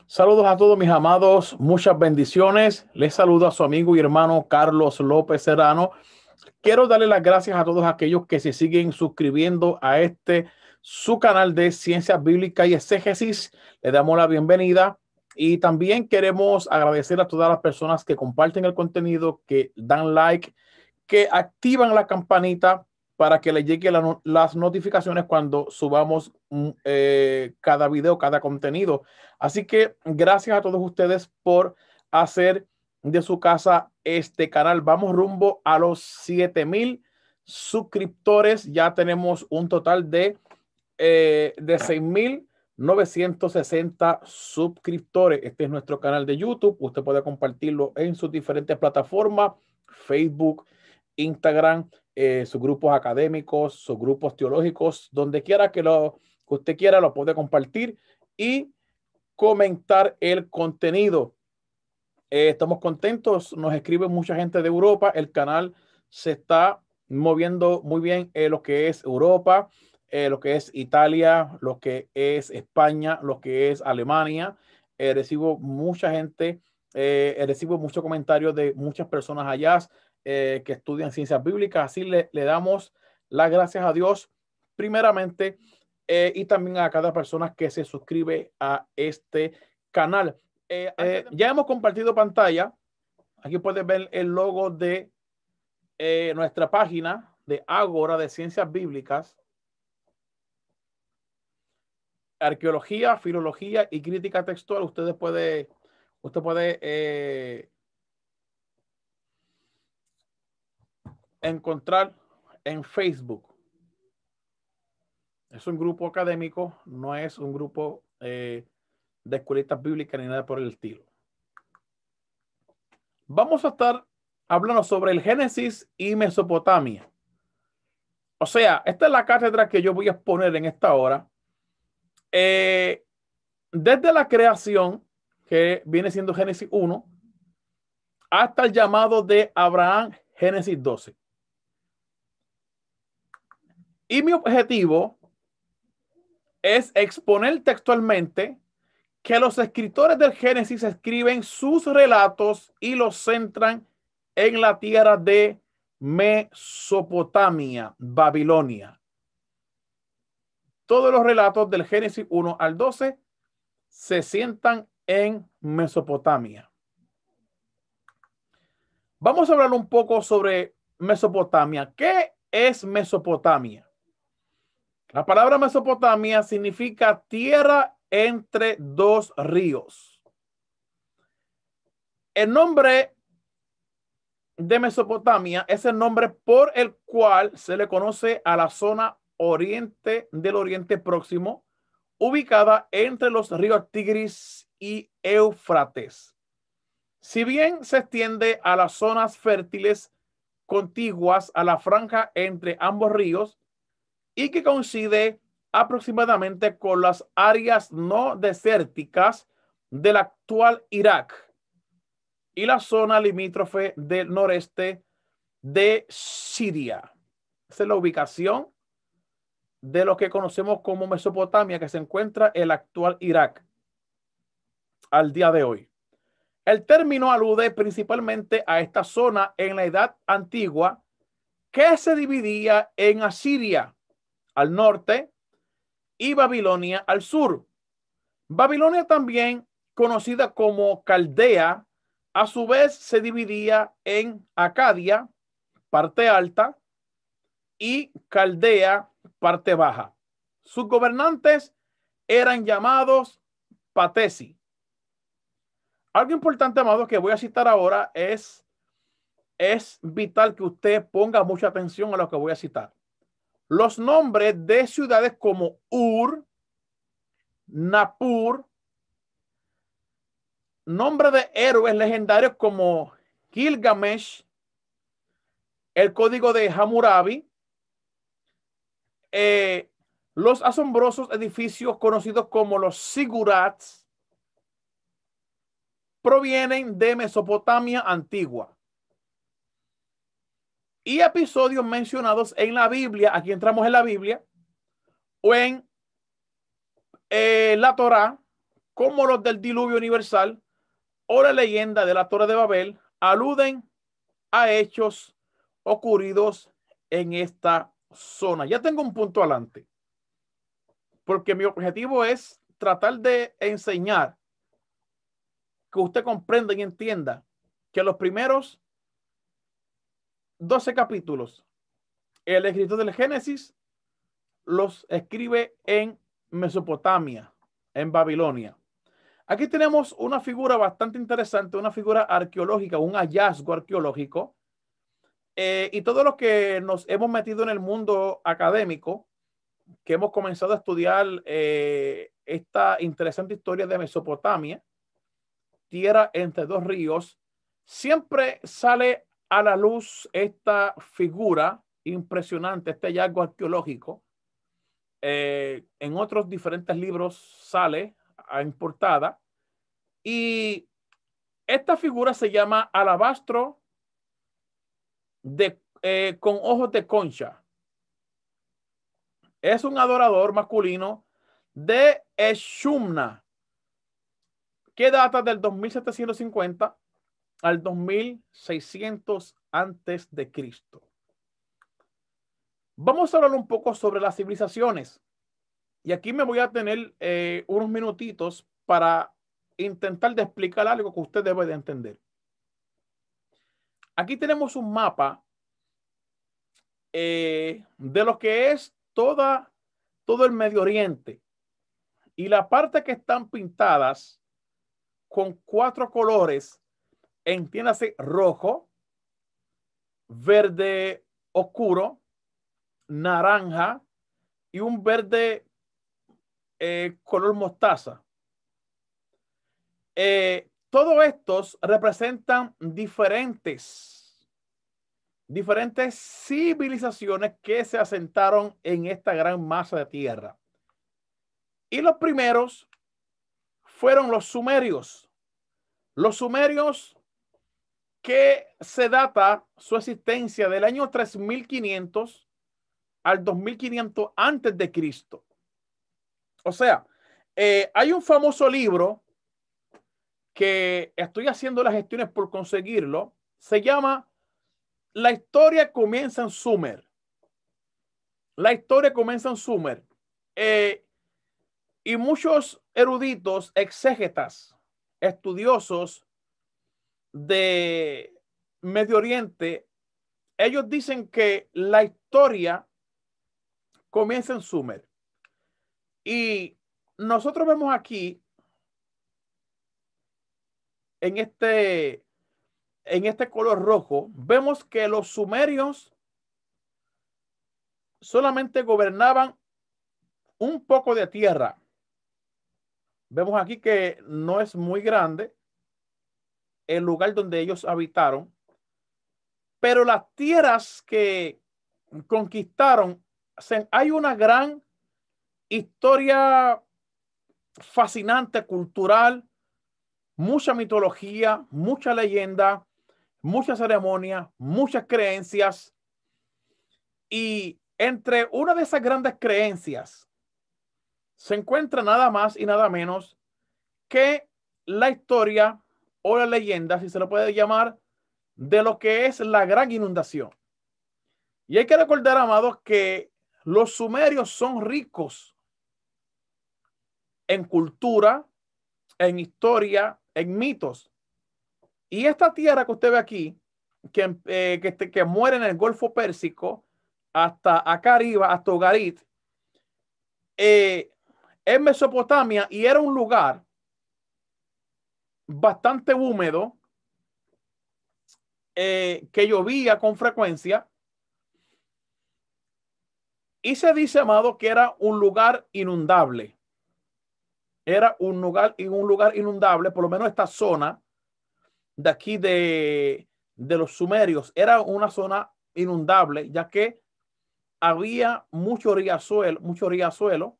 Saludos a todos mis amados, muchas bendiciones. Les saludo a su amigo y hermano Carlos López Serrano. Quiero darle las gracias a todos aquellos que se siguen suscribiendo a su canal de Ciencias Bíblicas y Exégesis. Le damos la bienvenida y también queremos agradecer a todas las personas que comparten el contenido, que dan like, que activan la campanita para que les lleguen las notificaciones cuando subamos cada video, cada contenido. Así que gracias a todos ustedes por hacer de su casa este canal. Vamos rumbo a los 7,000 suscriptores. Ya tenemos un total de 6,960 suscriptores. Este es nuestro canal de YouTube. Usted puede compartirlo en sus diferentes plataformas: Facebook, Instagram, sus grupos académicos, sus grupos teológicos, donde quiera que usted quiera, lo puede compartir y comentar el contenido. Estamos contentos, nos escribe mucha gente de Europa. El canal se está moviendo muy bien en lo que es Europa, lo que es Italia, lo que es España, lo que es Alemania. Recibo mucha gente, recibo muchos comentarios de muchas personas allá que estudian ciencias bíblicas. Así le damos las gracias a Dios primeramente, y también a cada persona que se suscribe a este canal. Ya hemos compartido pantalla. Aquí puedes ver el logo de nuestra página de Ágora de Ciencias Bíblicas, Arqueología, Filología y Crítica Textual. Usted puede encontrar en Facebook. Es un grupo académico, no es un grupo de escuelitas bíblicas ni nada por el estilo. Vamos a estar hablando sobre el Génesis y Mesopotamia. O sea, esta es la cátedra que yo voy a exponer en esta hora. Desde la creación, que viene siendo Génesis 1, hasta el llamado de Abraham, Génesis 12. Y mi objetivo es exponer textualmente que los escritores del Génesis escriben sus relatos y los centran en la tierra de Mesopotamia, Babilonia. Todos los relatos del Génesis 1 al 12 se sientan en Mesopotamia. Vamos a hablar un poco sobre Mesopotamia. ¿Qué es Mesopotamia? La palabra Mesopotamia significa tierra entre dos ríos. El nombre de Mesopotamia es el nombre por el cual se le conoce a la zona oriente del Oriente Próximo, ubicada entre los ríos Tigris y Éufrates. Si bien se extiende a las zonas fértiles contiguas a la franja entre ambos ríos y que coincide aproximadamente con las áreas no desérticas del actual Irak y la zona limítrofe del noreste de Siria. Esa es la ubicación de lo que conocemos como Mesopotamia, que se encuentra en el actual Irak al día de hoy. El término alude principalmente a esta zona en la Edad Antigua, que se dividía en Asiria al norte y Babilonia al sur. Babilonia, también conocida como Caldea, a su vez se dividía en Acadia, parte alta, y Caldea, parte baja. Sus gobernantes eran llamados Patesi. Algo importante, amado, que voy a citar ahora es vital que usted ponga mucha atención a lo que voy a citar. Los nombres de ciudades como Ur, Napur, nombre de héroes legendarios como Gilgamesh, el código de Hammurabi, los asombrosos edificios conocidos como los zigurats, provienen de Mesopotamia antigua. Y episodios mencionados en la Biblia, aquí entramos en la Biblia, o en la Torá, como los del diluvio universal o la leyenda de la Torre de Babel, aluden a hechos ocurridos en esta zona. Ya tengo un punto adelante, porque mi objetivo es tratar de enseñar que usted comprenda y entienda que los primeros 12 capítulos, el escritor del Génesis los escribe en Mesopotamia, en Babilonia. Aquí tenemos una figura bastante interesante, una figura arqueológica, un hallazgo arqueológico. Y todos los que nos hemos metido en el mundo académico, que hemos comenzado a estudiar esta interesante historia de Mesopotamia, tierra entre dos ríos, siempre sale a la luz esta figura impresionante, este hallazgo arqueológico. En otros diferentes libros sale en portada, y esta figura se llama alabastro con ojos de concha. Es un adorador masculino de Eshumna, que data del 2750 al 2600 antes de Cristo. Vamos a hablar un poco sobre las civilizaciones. Y aquí me voy a tener unos minutitos para intentar de explicar algo que usted debe de entender. Aquí tenemos un mapa de lo que es todo el Medio Oriente. Y la parte que están pintadas con 4 colores, entiéndase rojo, verde oscuro, naranja y un verde color mostaza. Todos estos representan diferentes civilizaciones que se asentaron en esta gran masa de tierra. Y los primeros fueron los sumerios. Los sumerios, que se data su existencia del año 3500 al 2500 antes de Cristo. O sea, hay un famoso libro que estoy haciendo las gestiones por conseguirlo. Se llama La historia comienza en Sumer. La historia comienza en Sumer. Y muchos eruditos, exégetas, estudiosos de Medio Oriente, ellos dicen que la historia comienza en Sumer. Y nosotros vemos aquí en este color rojo, vemos que los sumerios solamente gobernaban un poco de tierra. Vemos aquí que no es muy grande el lugar donde ellos habitaron, pero las tierras que conquistaron, hay una gran historia fascinante, cultural, mucha mitología, mucha leyenda, mucha ceremonia, muchas creencias. Y entre una de esas grandes creencias se encuentra nada más y nada menos que la historia o la leyenda, si se lo puede llamar, de lo que es la gran inundación. Y hay que recordar, amados, que los sumerios son ricos en cultura, en historia, en mitos. Y esta tierra que usted ve aquí, que muere en el Golfo Pérsico, hasta acá arriba, hasta Ugarit, en Mesopotamia, y era un lugar bastante húmedo, que llovía con frecuencia, y se dice, amado, que era un lugar inundable. Era un lugar inundable, por lo menos esta zona de aquí de los sumerios era una zona inundable, ya que había mucho riachuelo,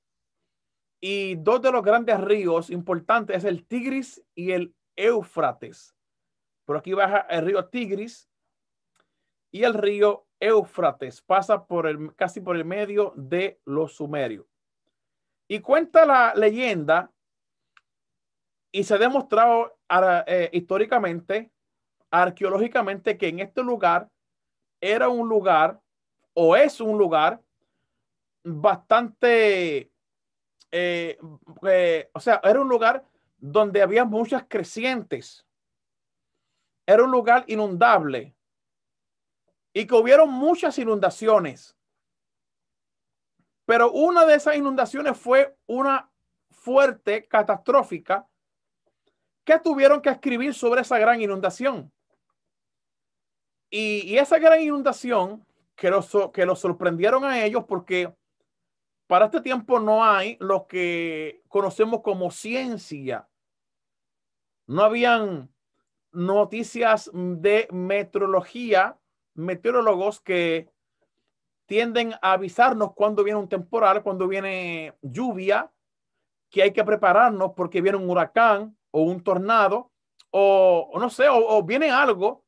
y 2 de los grandes ríos importantes es el Tigris y el Éufrates. Por aquí baja el río Tigris y el río Éufrates pasa casi por el medio de los sumerios. Y cuenta la leyenda Y se ha demostrado históricamente, arqueológicamente, que en este lugar era un lugar o es un lugar bastante, o sea, era un lugar donde había muchas crecientes. Era un lugar inundable y que hubieron muchas inundaciones. Pero una de esas inundaciones fue una fuerte, catastrófica, que tuvieron que escribir sobre esa gran inundación. Y esa gran inundación que los sorprendieron a ellos, porque para este tiempo no hay lo que conocemos como ciencia. No habían noticias de meteorología, meteorólogos que tienden a avisarnos cuando viene un temporal, cuando viene lluvia, que hay que prepararnos porque viene un huracán o un tornado o no sé, o viene algo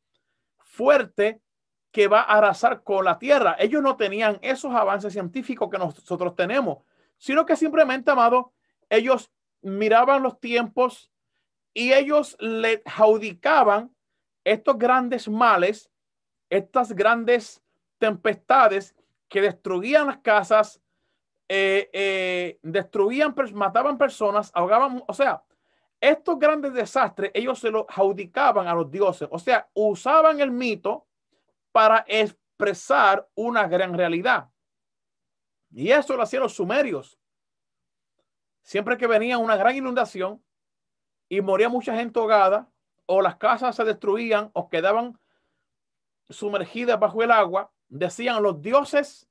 fuerte que va a arrasar con la tierra. Ellos no tenían esos avances científicos que nosotros tenemos, sino que simplemente, amado, ellos miraban los tiempos y ellos le adjudicaban estos grandes males, estas grandes tempestades que destruían las casas, destruían, mataban personas, ahogaban, o sea, estos grandes desastres, ellos se los adjudicaban a los dioses, o sea, usaban el mito para expresar una gran realidad. Y eso lo hacían los sumerios. Siempre que venía una gran inundación y moría mucha gente ahogada, o las casas se destruían o quedaban sumergidas bajo el agua, decían los dioses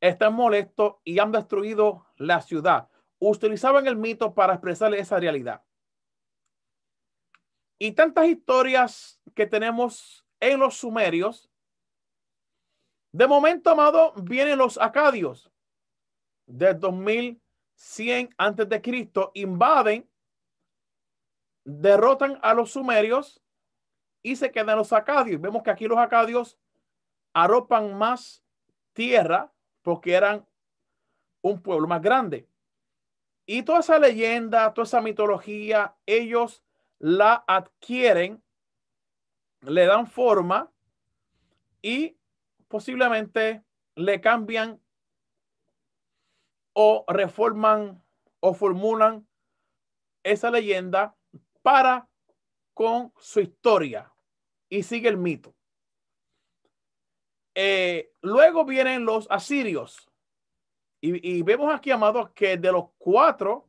están molestos y han destruido la ciudad. Utilizaban el mito para expresar esa realidad. Y tantas historias que tenemos en los sumerios. De momento, amado, vienen los acadios del 2100 antes de Cristo, invaden, derrotan a los sumerios y se quedan los acadios. Vemos que aquí los acadios arropan más tierra porque eran un pueblo más grande. Y toda esa leyenda, toda esa mitología, ellos la adquieren, le dan forma y posiblemente le cambian o reforman o formulan esa leyenda para con su historia y sigue el mito. Luego vienen los asirios y vemos aquí, amados, que de los 4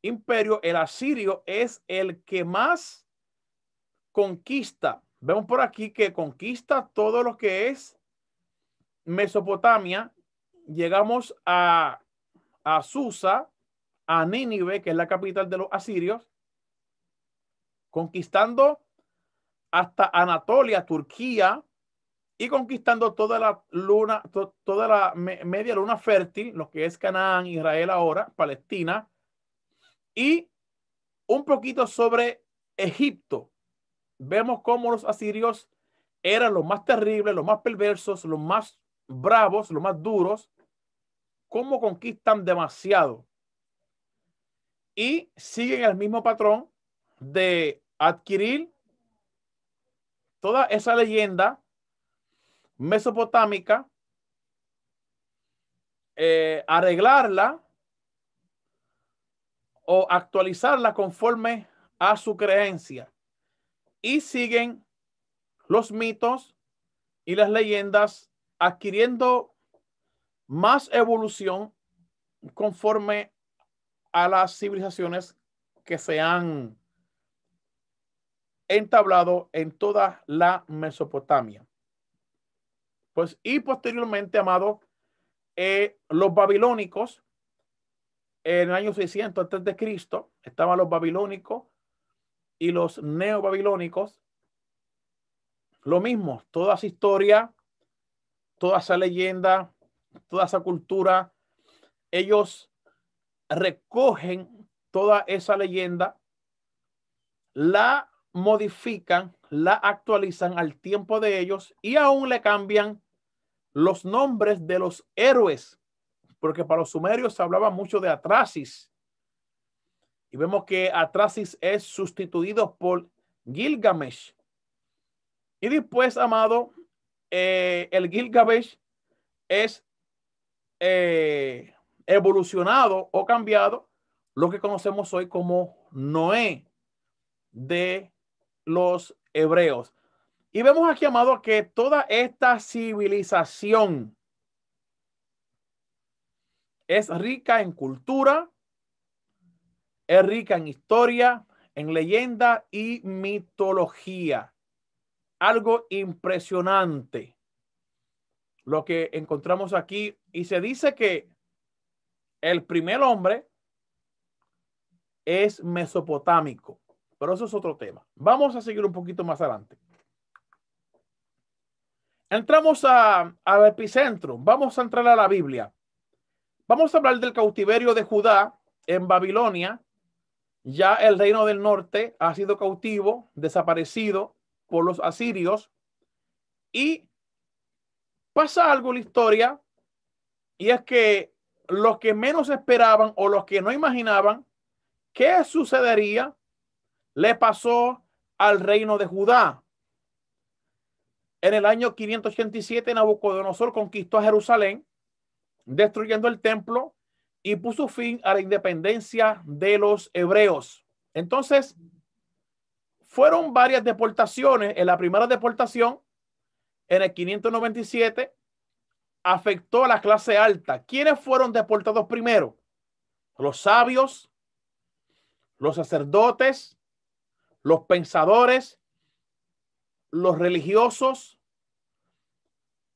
imperios, el asirio es el que más conquista. Vemos por aquí que conquista todo lo que es Mesopotamia. Llegamos a Susa, a Nínive, que es la capital de los asirios, conquistando hasta Anatolia, Turquía, y conquistando toda la luna, toda la media luna fértil, lo que es Canaán, Israel ahora, Palestina, y un poquito sobre Egipto. Vemos cómo los asirios eran los más terribles, los más perversos, los más bravos, los más duros, cómo conquistan demasiado. Y siguen el mismo patrón de adquirir toda esa leyenda mesopotámica, arreglarla o actualizarla conforme a su creencia. Y siguen los mitos y las leyendas adquiriendo más evolución conforme a las civilizaciones que se han entablado en toda la Mesopotamia. Pues, y posteriormente, amado, los babilónicos, en el año 600 antes de Cristo, estaban los babilónicos y los neobabilónicos. Lo mismo, toda esa historia, toda esa leyenda, toda esa cultura, ellos recogen toda esa leyenda, la modifican, la actualizan al tiempo de ellos y aún le cambian los nombres de los héroes, porque para los sumerios se hablaba mucho de Atrasis Y vemos que Atrasis es sustituido por Gilgamesh. Y después, amado, el Gilgamesh es evolucionado o cambiado, lo que conocemos hoy como Noé de los hebreos. Y vemos aquí, amado, que toda esta civilización es rica en cultura, es rica en historia, en leyenda y mitología. Algo impresionante lo que encontramos aquí. Y se dice que el primer hombre es mesopotámico, pero eso es otro tema. Vamos a seguir un poquito más adelante. Entramos al epicentro. Vamos a entrar a la Biblia. Vamos a hablar del cautiverio de Judá en Babilonia. Ya el reino del norte ha sido cautivo, desaparecido por los asirios. Y pasa algo en la historia, y es que los que menos esperaban o los que no imaginaban qué sucedería, le pasó al reino de Judá. En el año 587, Nabucodonosor conquistó a Jerusalén, destruyendo el templo y puso fin a la independencia de los hebreos. Entonces, fueron varias deportaciones. En la primera deportación, en el 597, afectó a la clase alta. ¿Quiénes fueron deportados primero? Los sabios, los sacerdotes, los pensadores, los religiosos,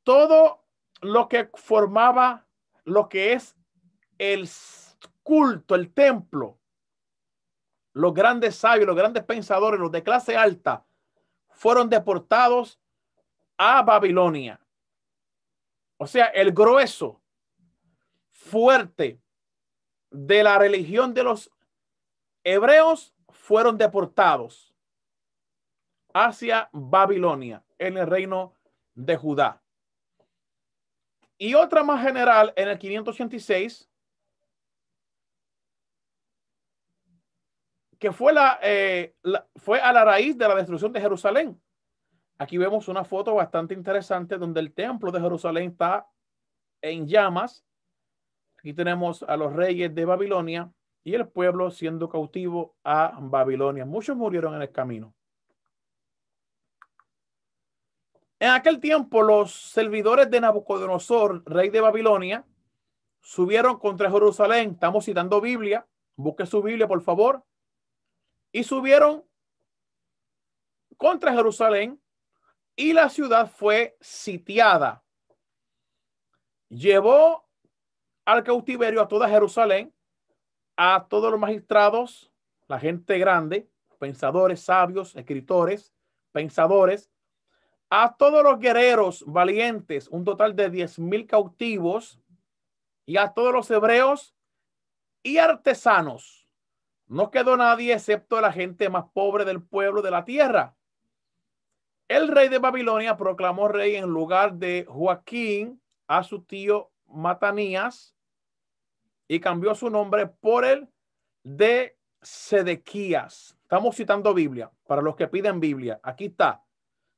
todo lo que formaba lo que es el culto, el templo. Los grandes sabios, los grandes pensadores, los de clase alta, fueron deportados a Babilonia. O sea, el grueso fuerte de la religión de los hebreos fueron deportados hacia Babilonia, en el reino de Judá. Y otra más general, en el 586, que fue fue a la raíz de la destrucción de Jerusalén. Aquí vemos una foto bastante interesante donde el templo de Jerusalén está en llamas. Aquí tenemos a los reyes de Babilonia y el pueblo siendo cautivo a Babilonia. Muchos murieron en el camino. En aquel tiempo, los servidores de Nabucodonosor, rey de Babilonia, subieron contra Jerusalén. Estamos citando Biblia. Busque su Biblia, por favor. Y subieron contra Jerusalén y la ciudad fue sitiada. Llevó al cautiverio a toda Jerusalén, a todos los magistrados, la gente grande, pensadores, sabios, escritores, pensadores, a todos los guerreros valientes, un total de 10,000 cautivos, y a todos los hebreos y artesanos. No quedó nadie excepto la gente más pobre del pueblo de la tierra. El rey de Babilonia proclamó rey en lugar de Joaquín a su tío Matanías y cambió su nombre por el de Sedequías. Estamos citando Biblia para los que piden Biblia. Aquí está.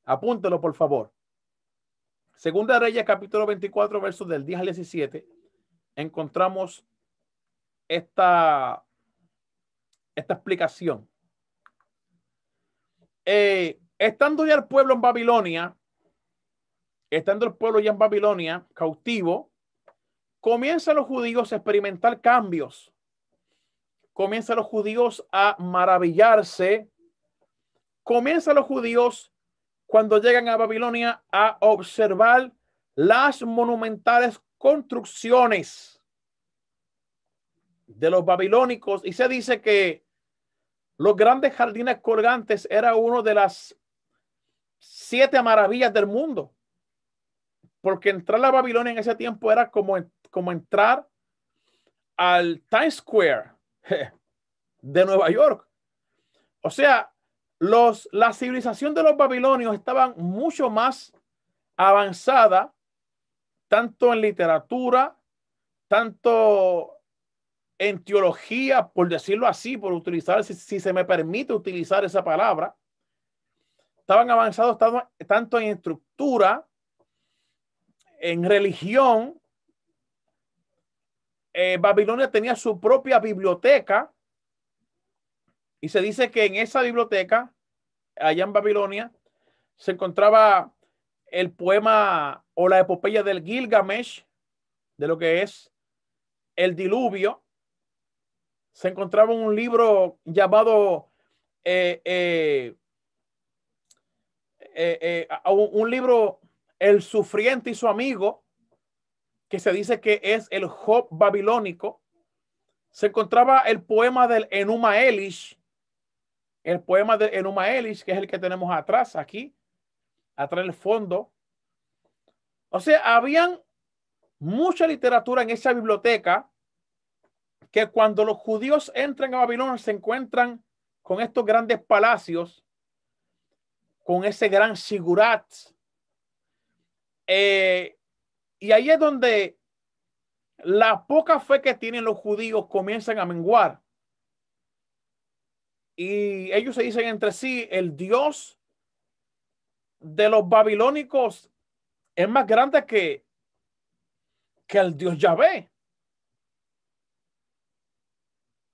Apúntelo, por favor. Segunda de Reyes, capítulo 24, versos del 10 al 17. Encontramos esta explicación. Estando ya el pueblo en Babilonia, cautivo, comienzan los judíos a experimentar cambios. Comienzan los judíos a maravillarse. Comienzan los judíos, cuando llegan a Babilonia, a observar las monumentales construcciones de los babilónicos. Y se dice que los grandes jardines colgantes era uno de las 7 maravillas del mundo. Porque entrar a Babilonia en ese tiempo era como entrar al Times Square de Nueva York. O sea, la civilización de los babilonios estaban mucho más avanzada, tanto en literatura, tanto en teología, por decirlo así, por utilizar, si se me permite utilizar esa palabra, estaban avanzados tanto en estructura, en religión. Babilonia tenía su propia biblioteca y se dice que en esa biblioteca, allá en Babilonia, se encontraba el poema o la epopeya del Gilgamesh, de lo que es el diluvio. Se encontraba un libro llamado un libro, El Sufriente y su Amigo, que se dice que es el Job babilónico. Se encontraba el poema del Enuma Elish, que es el que tenemos atrás, aquí, atrás del fondo. O sea, habían mucha literatura en esa biblioteca que cuando los judíos entran a Babilonia se encuentran con estos grandes palacios, con ese gran sigurat. Y ahí es donde la poca fe que tienen los judíos comienzan a menguar. Y ellos se dicen entre sí, el Dios de los babilónicos es más grande que el Dios Yahvé.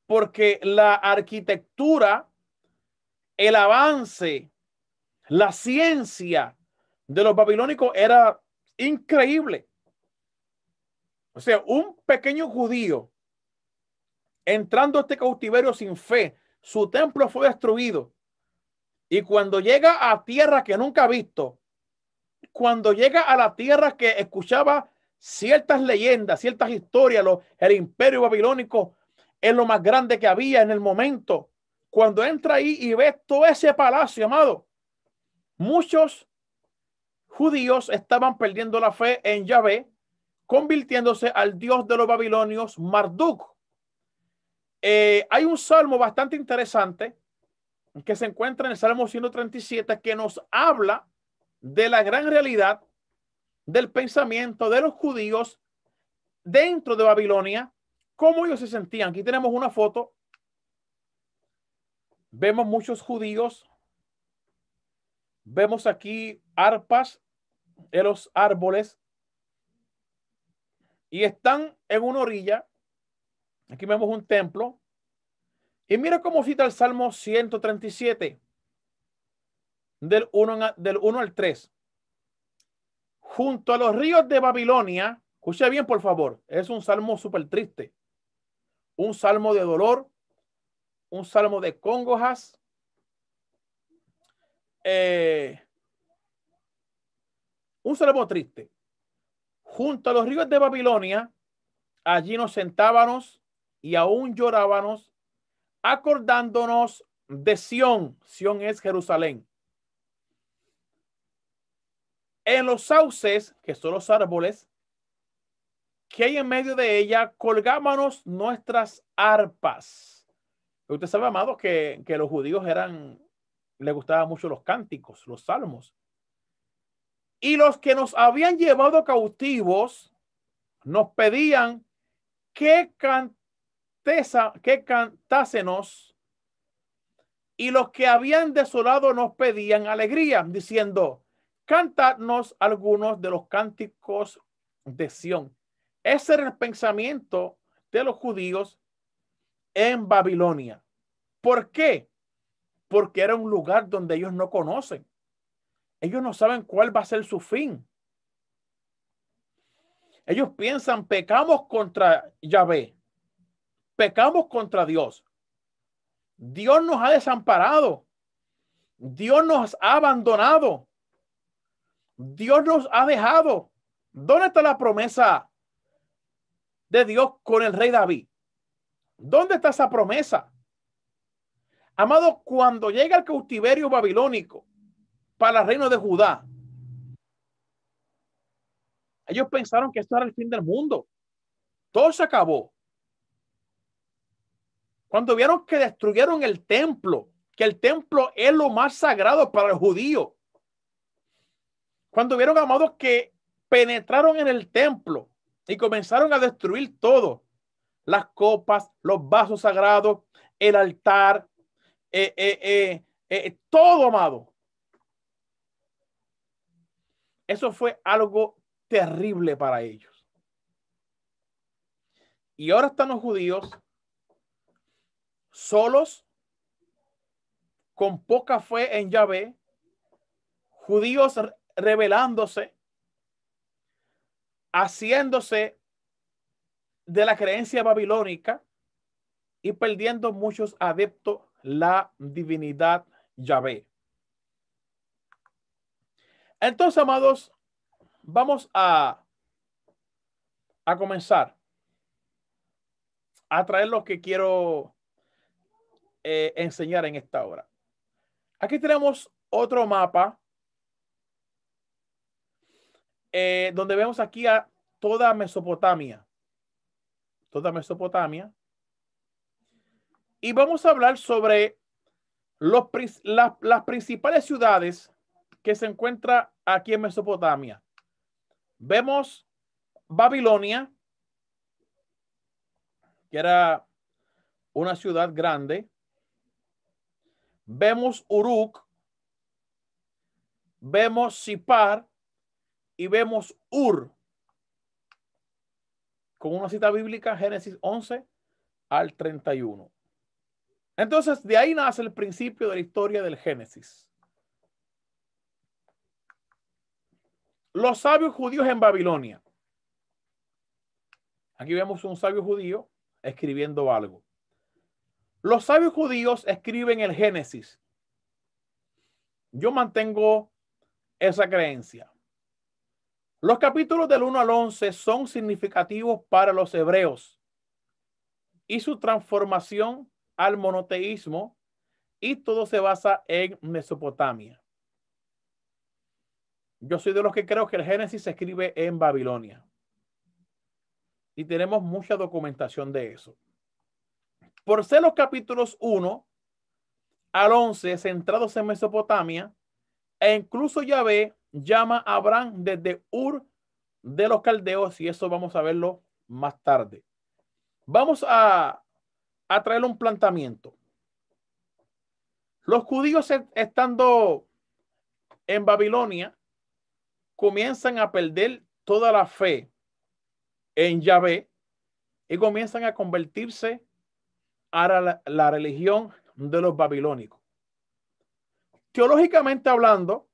Porque la arquitectura, el avance, la ciencia de los babilónicos era increíble. O sea, un pequeño judío entrando a este cautiverio sin fe, su templo fue destruido. Y cuando llega a tierra que nunca ha visto, cuando llega a la tierra que escuchaba ciertas leyendas, ciertas historias, el imperio babilónico es lo más grande que había en el momento. Cuando entra ahí y ve todo ese palacio, amado, muchos judíos estaban perdiendo la fe en Yahvé, convirtiéndose al dios de los babilonios, Marduk. Hay un salmo bastante interesante que se encuentra en el Salmo 137 que nos habla de la gran realidad del pensamiento de los judíos dentro de Babilonia, cómo ellos se sentían. Aquí tenemos una foto. Vemos muchos judíos. Vemos aquí arpas en los árboles y están en una orilla. Aquí vemos un templo. Y mira cómo cita el Salmo 137 del 1 al 3. Junto a los ríos de Babilonia, escucha bien por favor, es un salmo súper triste, un salmo de dolor, un salmo de congojas, un salmo triste. Junto a los ríos de Babilonia, allí nos sentábamos y aún llorábamos, acordándonos de Sión. Sión es Jerusalén. En los sauces, que son los árboles que hay en medio de ella, colgábamos nuestras arpas. Usted sabe, amado, que los judíos les gustaban mucho los cánticos, los salmos. Y los que nos habían llevado cautivos nos pedían que cantásemos, y los que habían desolado nos pedían alegría, diciendo, cantadnos algunos de los cánticos de Sión. Ese era el pensamiento de los judíos en Babilonia. ¿Por qué? Porque era un lugar donde ellos no conocen. Ellos no saben cuál va a ser su fin. Ellos piensan, pecamos contra Yahvé, pecamos contra Dios. Dios nos ha desamparado. Dios nos ha abandonado. Dios nos ha dejado. ¿Dónde está la promesa de Dios con el rey David? ¿Dónde está esa promesa? Amado, cuando llega el cautiverio babilónico para el reino de Judá, ellos pensaron que esto era el fin del mundo. Todo se acabó. Cuando vieron que destruyeron el templo, que el templo es lo más sagrado para el judío. Cuando vieron, amados, que penetraron en el templo y comenzaron a destruir todo. las copas, los vasos sagrados, el altar, todo, amado. Eso fue algo terrible para ellos. Y ahora están los judíos solos, con poca fe en Yahvé, judíos rebelándose, haciéndose de la creencia babilónica y perdiendo muchos adeptos la divinidad Yahvé. Entonces, amados, vamos a comenzar a traer lo que quiero enseñar en esta hora. Aquí tenemos otro mapa donde vemos aquí a toda Mesopotamia. Toda Mesopotamia. Y vamos a hablar sobre las principales ciudades que se encuentran aquí en Mesopotamia. Vemos Babilonia, que era una ciudad grande. Vemos Uruk, vemos Sipar y vemos Ur, con una cita bíblica, Génesis 11 al 31. Entonces, de ahí nace el principio de la historia del Génesis. Los sabios judíos en Babilonia. Aquí vemos un sabio judío escribiendo algo. Los sabios judíos escriben el Génesis. Yo mantengo esa creencia. Los capítulos del 1 al 11 son significativos para los hebreos y su transformación al monoteísmo, y todo se basa en Mesopotamia. Yo soy de los que creo que el Génesis se escribe en Babilonia. Y tenemos mucha documentación de eso. Por ser los capítulos 1 al 11 centrados en Mesopotamia, e incluso Yahvé llama a Abraham desde Ur de los caldeos, y eso vamos a verlo más tarde. Vamos a traer un planteamiento. Los judíos, estando en Babilonia, comienzan a perder toda la fe en Yahvé y comienzan a convertirse a la religión de los babilónicos. Teológicamente hablando,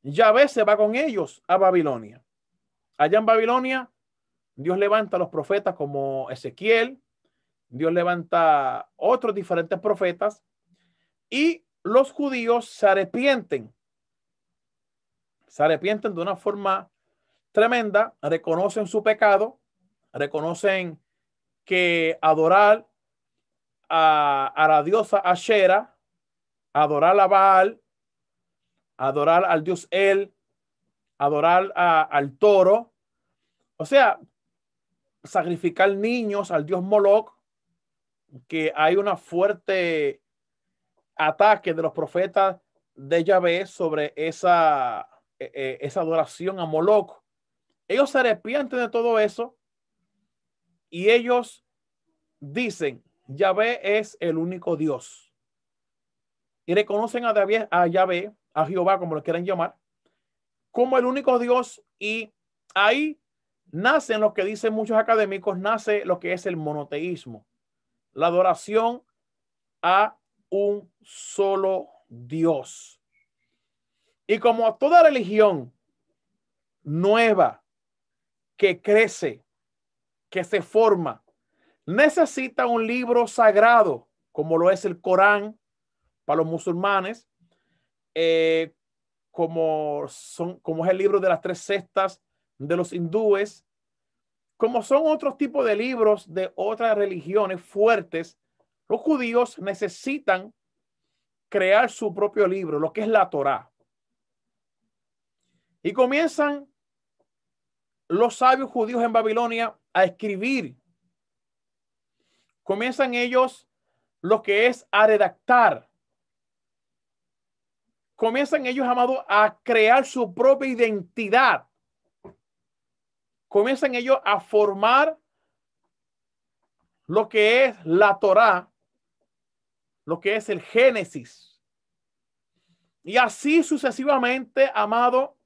Yahvé se va con ellos a Babilonia. Allá en Babilonia, Dios levanta a los profetas como Ezequiel, Dios levanta otros diferentes profetas, y los judíos se arrepienten de una forma tremenda, reconocen su pecado, reconocen que adorar a la diosa Ashera, adorar a Baal, adorar al dios El, adorar al toro, o sea, sacrificar niños al dios Moloch, que hay una fuerte ataque de los profetas de Yahvé sobre esa adoración a Moloch. Ellos se arrepienten de todo eso y ellos dicen: Yahvé es el único Dios, y reconocen a Yahvé, a Jehová, como lo quieran llamar, como el único Dios. Y ahí nacen lo que dicen muchos académicos, nace lo que es el monoteísmo, la adoración a un solo Dios. Y como toda religión nueva que crece, que se forma, necesita un libro sagrado, como lo es el Corán para los musulmanes, como es el libro de las 3 sextas de los hindúes, como son otros tipos de libros de otras religiones fuertes. Los judíos necesitan crear su propio libro, lo que es la Torá. Y comienzan los sabios judíos en Babilonia a escribir. Comienzan ellos lo que es a redactar. Comienzan ellos, amados, a crear su propia identidad. Comienzan ellos a formar lo que es la Torá, lo que es el Génesis. Y así sucesivamente, amado,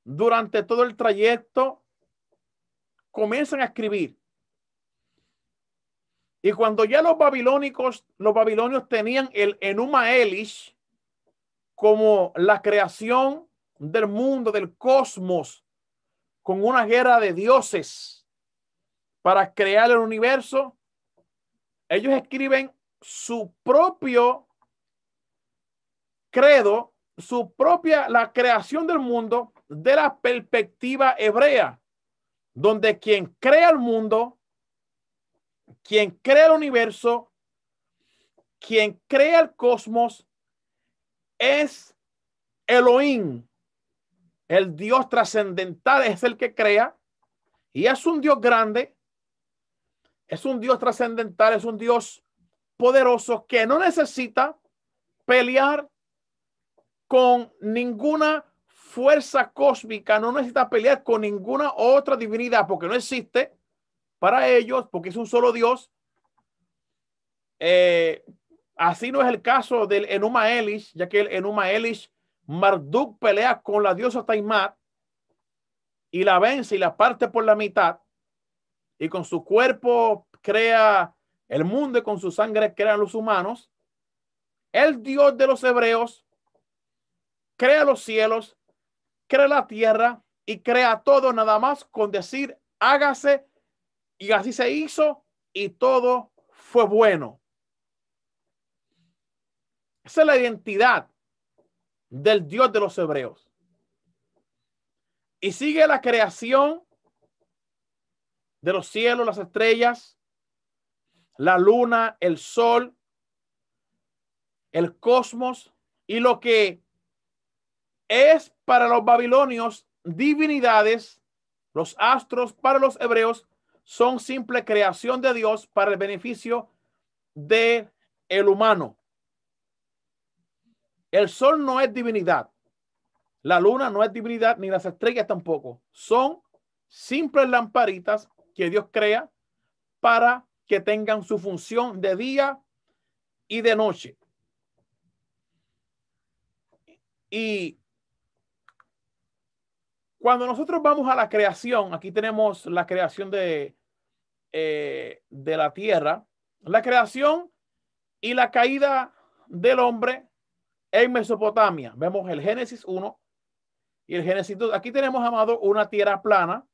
durante todo el trayecto, comienzan a escribir. Y cuando ya los babilonios tenían el Enuma Elish como la creación del mundo, del cosmos, con una guerra de dioses para crear el universo, ellos escriben su propio credo, la creación del mundo de la perspectiva hebrea, donde quien crea el mundo, quien crea el universo, quien crea el cosmos es Elohim, el Dios trascendental, es el que crea y es un Dios grande, es un Dios trascendental, es un Dios poderoso que no necesita pelear con ninguna fuerza cósmica, no necesita pelear con ninguna otra divinidad porque no existe para ellos, porque es un solo Dios. Así no es el caso del Enuma Elish, ya que el Enuma Elish, Marduk pelea con la diosa Tiamat y la vence y la parte por la mitad, y con su cuerpo crea el mundo y con su sangre crean los humanos. El Dios de los hebreos crea los cielos, crea la tierra y crea todo nada más con decir hágase, y así se hizo y todo fue bueno. Esa es la identidad del Dios de los hebreos. Y sigue la creación de los cielos, las estrellas, la luna, el sol, el cosmos, y lo que es para los babilonios divinidades, los astros para los hebreos son simple creación de Dios para el beneficio del humano. El sol no es divinidad, la luna no es divinidad, ni las estrellas tampoco. Son simples lamparitas que Dios crea para que tengan su función de día y de noche. Y cuando nosotros vamos a la creación, aquí tenemos la creación de la tierra, la creación y la caída del hombre en Mesopotamia. Vemos el Génesis 1 y el Génesis 2. Aquí tenemos, amado, una tierra plana.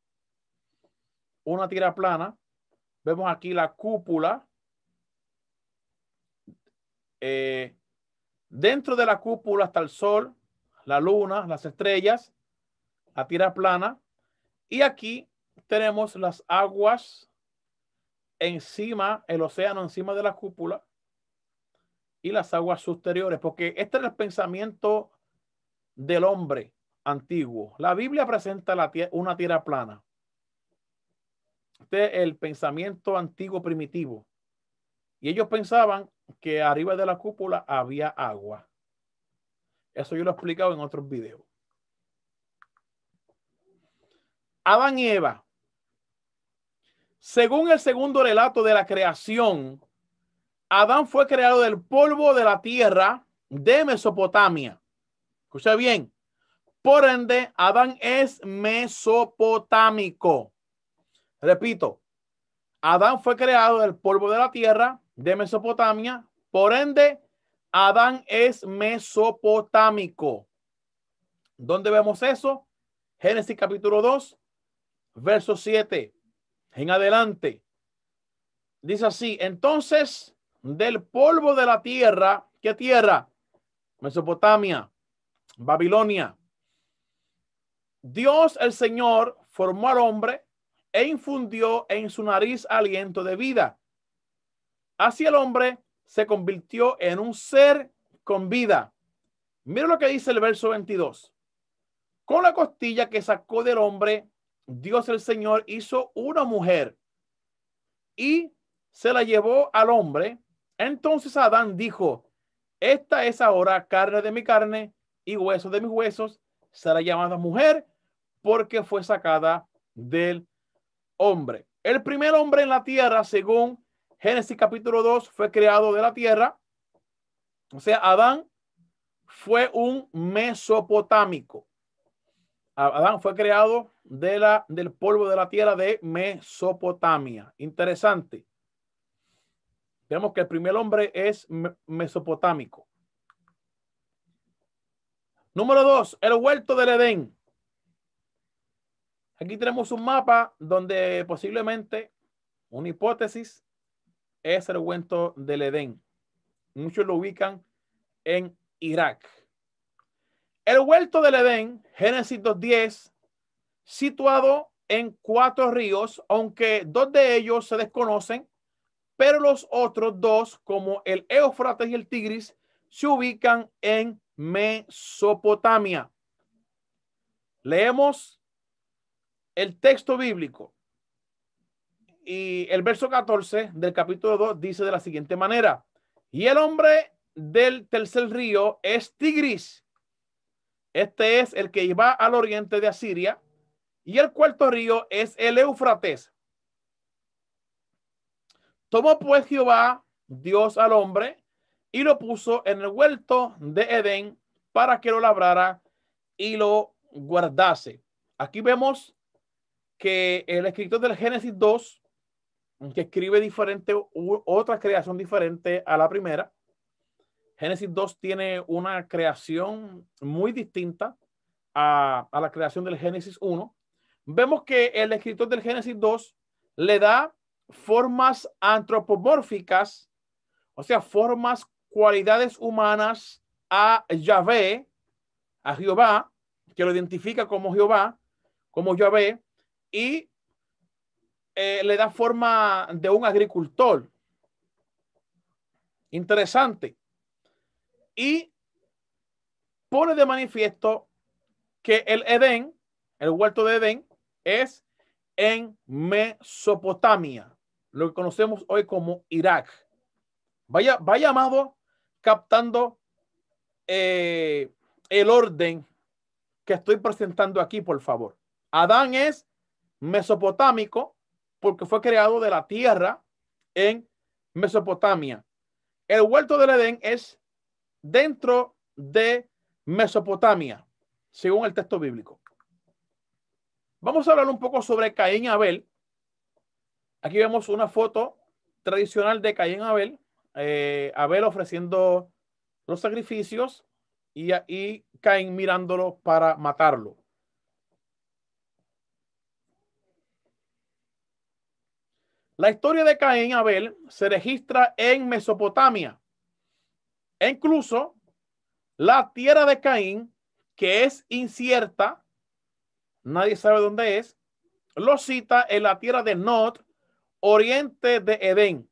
Una tierra plana. Vemos aquí la cúpula. Dentro de la cúpula está el sol, la luna, las estrellas, la tierra plana. Y aquí tenemos las aguas encima, el océano encima de la cúpula y las aguas superiores, porque este es el pensamiento del hombre antiguo. La Biblia presenta una tierra plana. Este es el pensamiento antiguo primitivo. Y ellos pensaban que arriba de la cúpula había agua. Eso yo lo he explicado en otros videos. Adán y Eva. Según el segundo relato de la creación, Adán fue creado del polvo de la tierra de Mesopotamia. Escucha bien. Por ende, Adán es mesopotámico. Repito, Adán fue creado del polvo de la tierra de Mesopotamia. Por ende, Adán es mesopotámico. ¿Dónde vemos eso? Génesis capítulo 2, verso 7 en adelante. Dice así: entonces, del polvo de la tierra, ¿qué tierra? Mesopotamia, Babilonia. Dios el Señor formó al hombre e infundió en su nariz aliento de vida. Así el hombre se convirtió en un ser con vida. Mira lo que dice el verso 22. Con la costilla que sacó del hombre, Dios el Señor hizo una mujer y se la llevó al hombre. Entonces Adán dijo: esta es ahora carne de mi carne y hueso de mis huesos. Será llamada mujer porque fue sacada del hombre. El primer hombre en la tierra, según Génesis capítulo 2 fue creado de la tierra. O sea, Adán fue un mesopotámico. Adán fue creado del polvo de la tierra de Mesopotamia. Interesante. Vemos que el primer hombre es mesopotámico. Número 2, el huerto del Edén. Aquí tenemos un mapa donde posiblemente una hipótesis es el huerto del Edén. Muchos lo ubican en Irak. El huerto del Edén, Génesis 2:10, situado en 4 ríos, aunque 2 de ellos se desconocen, pero los otros 2, como el Éufrates y el Tigris, se ubican en Mesopotamia. Leemos el texto bíblico y el verso 14 del capítulo 2 dice de la siguiente manera: y el hombre del tercer río es Tigris. Este es el que va al oriente de Asiria. Y el cuarto río es el Éufrates. Tomó pues Jehová Dios al hombre y lo puso en el huerto de Edén para que lo labrara y lo guardase. Aquí vemos que el escritor del Génesis 2, que escribe diferente, otra creación diferente a la primera. Génesis 2 tiene una creación muy distinta a la creación del Génesis 1. Vemos que el escritor del Génesis 2 le da formas antropomórficas, o sea, formas, cualidades humanas a Yahvé, a Jehová, que lo identifica como Jehová, como Yahvé, y le da forma de un agricultor. Interesante. Y pone de manifiesto que el Edén, el huerto de Edén, es en Mesopotamia, lo que conocemos hoy como Irak. Vaya amado, captando el orden que estoy presentando aquí, por favor. Adán es mesopotámico porque fue creado de la tierra en Mesopotamia. El huerto del Edén es dentro de Mesopotamia, según el texto bíblico. Vamos a hablar un poco sobre Caín y Abel. Aquí vemos una foto tradicional de Caín y Abel. Abel ofreciendo los sacrificios y Caín mirándolo para matarlo. La historia de Caín y Abel se registra en Mesopotamia. E incluso la tierra de Caín, que es incierta, nadie sabe dónde es, lo cita en la tierra de Nod, oriente de Edén.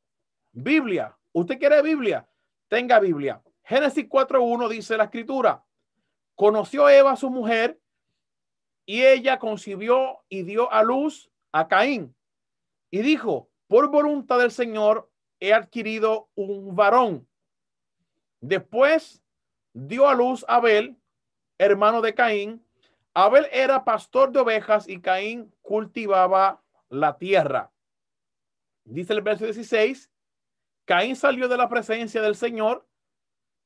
Biblia. ¿Usted quiere Biblia? Tenga Biblia. Génesis 4:1 dice la escritura: conoció Eva a su mujer y ella concibió y dio a luz a Caín. Y dijo: por voluntad del Señor he adquirido un varón. Después dio a luz a Abel, hermano de Caín. Abel era pastor de ovejas y Caín cultivaba la tierra. Dice el verso 16: Caín salió de la presencia del Señor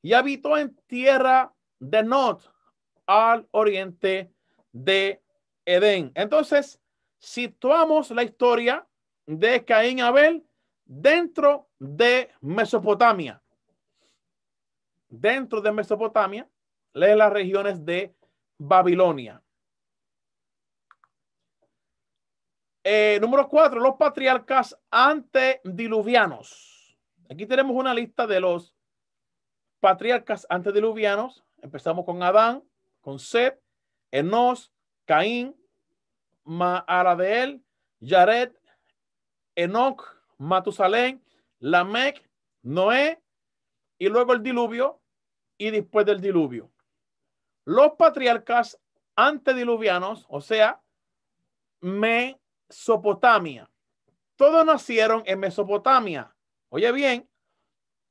y habitó en tierra de Nod, al oriente de Edén. Entonces, situamos la historia de Caín y Abel dentro de Mesopotamia. Dentro de Mesopotamia, lee las regiones de Babilonia. Número 4, los patriarcas antediluvianos. Aquí tenemos una lista de los patriarcas antediluvianos. Empezamos con Adán, con Set, Enos, Caín, Mahalaleel, Jared, Enoc, Matusalén, Lamec, Noé, y luego el diluvio, y después del diluvio. Los patriarcas antediluvianos, o sea, Mesopotamia. Todos nacieron en Mesopotamia. Oye bien,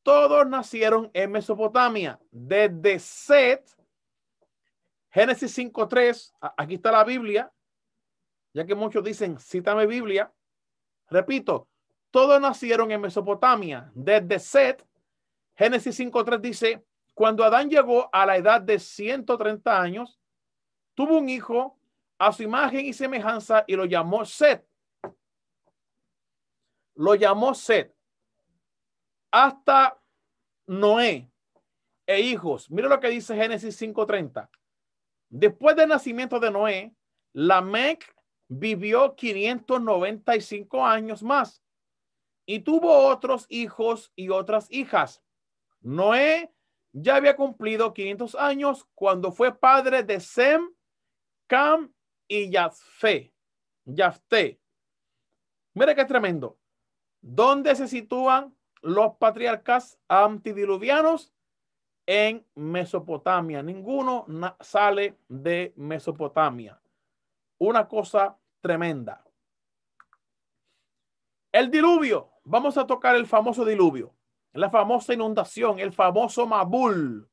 todos nacieron en Mesopotamia. Desde Set, Génesis 5:3, aquí está la Biblia, ya que muchos dicen, cítame Biblia. Repito, todos nacieron en Mesopotamia. Desde Set, Génesis 5:3 dice, cuando Adán llegó a la edad de 130 años, tuvo un hijo a su imagen y semejanza y lo llamó Set. Lo llamó Set. Hasta Noé e hijos. Mira lo que dice Génesis 5:30. Después del nacimiento de Noé, Lamec vivió 595 años más y tuvo otros hijos y otras hijas. Noé ya había cumplido 500 años cuando fue padre de Sem, Cam y Yafté. Mira qué tremendo. ¿Dónde se sitúan los patriarcas antidiluvianos? En Mesopotamia. Ninguno sale de Mesopotamia. Una cosa tremenda. El diluvio. Vamos a tocar el famoso diluvio. La famosa inundación. El famoso Mabul.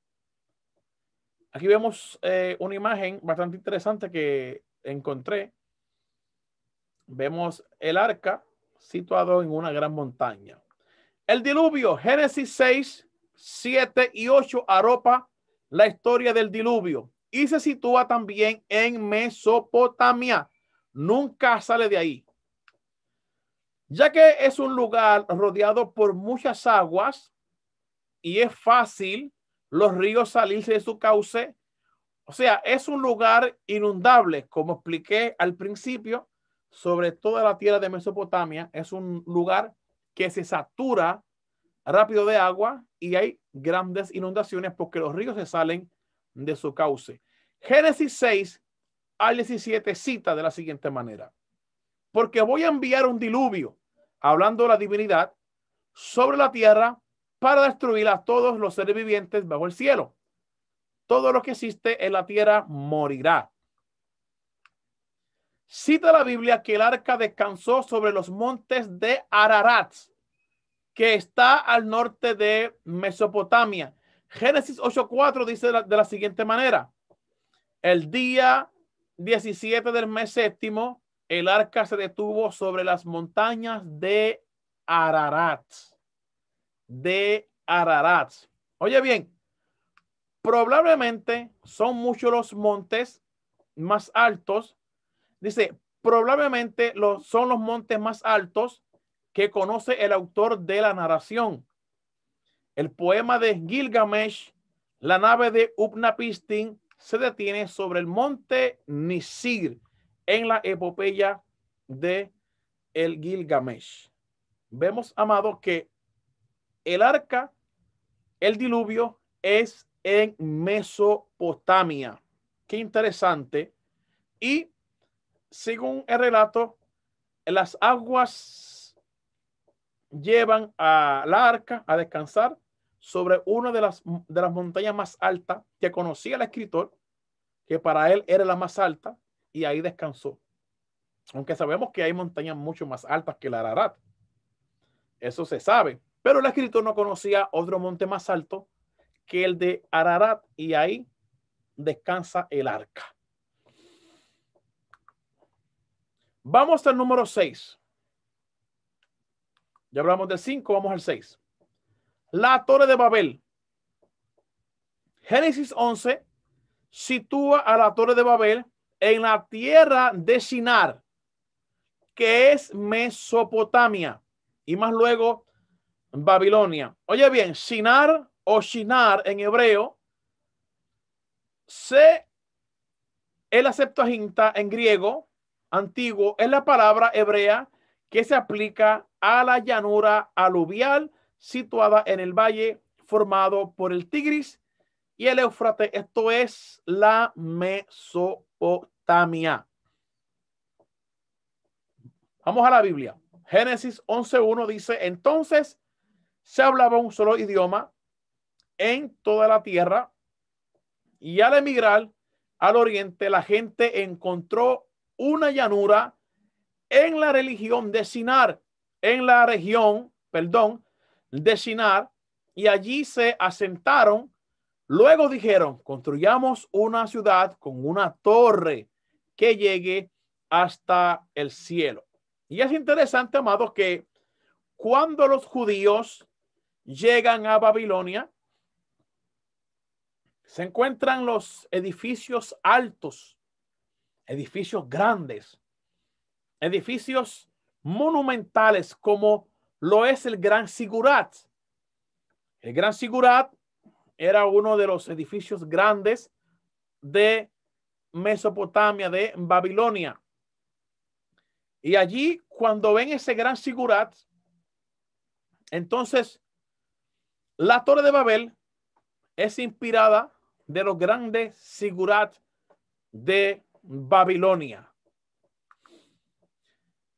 Aquí vemos una imagen bastante interesante que encontré. Vemos el arca situado en una gran montaña. El diluvio. Génesis 6, 7 y 8 arropa la historia del diluvio y se sitúa también en Mesopotamia. Nunca sale de ahí. Ya que es un lugar rodeado por muchas aguas y es fácil los ríos salirse de su cauce. O sea, es un lugar inundable, como expliqué al principio, sobre toda la tierra de Mesopotamia. Es un lugar que se satura rápido de agua y hay grandes inundaciones porque los ríos se salen de su cauce. Génesis 6 al 17 cita de la siguiente manera: porque voy a enviar un diluvio, hablando de la divinidad, sobre la tierra para destruir a todos los seres vivientes bajo el cielo. Todo lo que existe en la tierra morirá. Cita la Biblia que el arca descansó sobre los montes de Ararat, que está al norte de Mesopotamia. Génesis 8:4 dice de la siguiente manera: el día 17 del mes séptimo, el arca se detuvo sobre las montañas de Ararat. De Ararat. Oye bien, probablemente son muchos los montes más altos. Dice, probablemente son los montes más altos que conoce el autor de la narración. El poema de Gilgamesh, la nave de Upnapishtim, se detiene sobre el monte Nisir en la epopeya de el Gilgamesh. Vemos, amado, que el arca, el diluvio, es en Mesopotamia. Qué interesante. Y según el relato, las aguas llevan a la arca a descansar sobre una de las montañas más altas que conocía el escritor, que para él era la más alta, y ahí descansó. Aunque sabemos que hay montañas mucho más altas que el Ararat. Eso se sabe. Pero el escritor no conocía otro monte más alto que el de Ararat, y ahí descansa el arca. Vamos al número 6. Ya hablamos del 5, vamos al 6. La Torre de Babel. Génesis 11 sitúa a la Torre de Babel en la tierra de Shinar, que es Mesopotamia, y más luego Babilonia. Oye bien, Shinar o Shinar en hebreo, el la Septuaginta en griego antiguo, es la palabra hebrea que se aplica a la llanura aluvial situada en el valle formado por el Tigris y el Éufrates. Esto es la Mesopotamia. Vamos a la Biblia. Génesis 11:1 dice: entonces se hablaba un solo idioma en toda la tierra, y al emigrar al oriente la gente encontró una llanura en la región de Shinar, de Shinar, y allí se asentaron. Luego dijeron: construyamos una ciudad con una torre que llegue hasta el cielo. Y es interesante, amados, que cuando los judíos llegan a Babilonia, se encuentran los edificios altos, edificios grandes, edificios monumentales como lo es el Gran Sigurat. El Gran Sigurat era uno de los edificios grandes de Mesopotamia, de Babilonia. Y allí, cuando ven ese Gran Sigurat, entonces la Torre de Babel es inspirada de los grandes Sigurat de Babilonia.